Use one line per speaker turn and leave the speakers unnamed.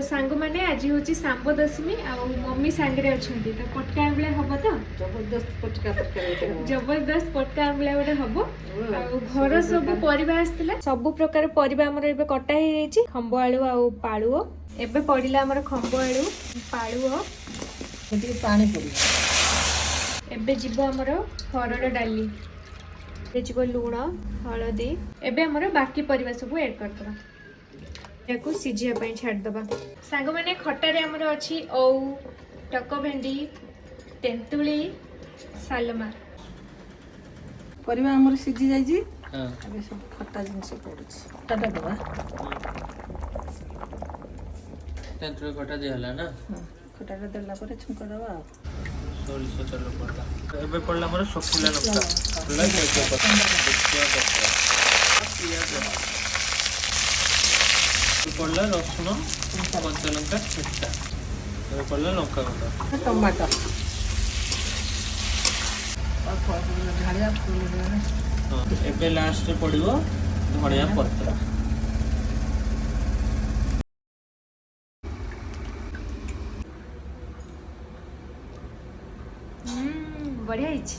सांग माने आज हूँ सांब दशमी आ मम्मी सांगे अच्छा तो पटका आंबला हम तो
जबरदस्त पटका तरकारी
जबरदस्त पटका आंबला गोटे हम घर सब परिबा आसला सब प्रकार परिबा हमर एबे कटा हे जाईची खंब आलू आ पाळुओ एबे पडिला हमर खंब आलू पाळुओ
एटी पानी पड़ी
एबे जीवो हमर हरड़ डाली ए जीवो लूण हळदी एबे हमर बाकी परिबा सब ऐड करदबा याकू सिझिया पई छाड़ दबा सांग माने खट्टा रे हमर अछि औ टक भेंडी तेंतुली सालमा
परिवा हमर सिझी जाई जी अबे सब खट्टा जिनिस पड़ुछ खट्टा दबा
तेंतुली खट्टा दे हला ना
खट्टा देला पर छुंका दबा
सोरिष तेल पड़ला एबे पड़ला हमर सुखिला लंका पड़ला के पड़ला रसुण कंचा लंका छेचा एबे पड़ला लंका गुंड
टमाटर झाड़िया फूल
एबे लास्ट रे पड़िबो धनिया पत्र
बढ़िया हिच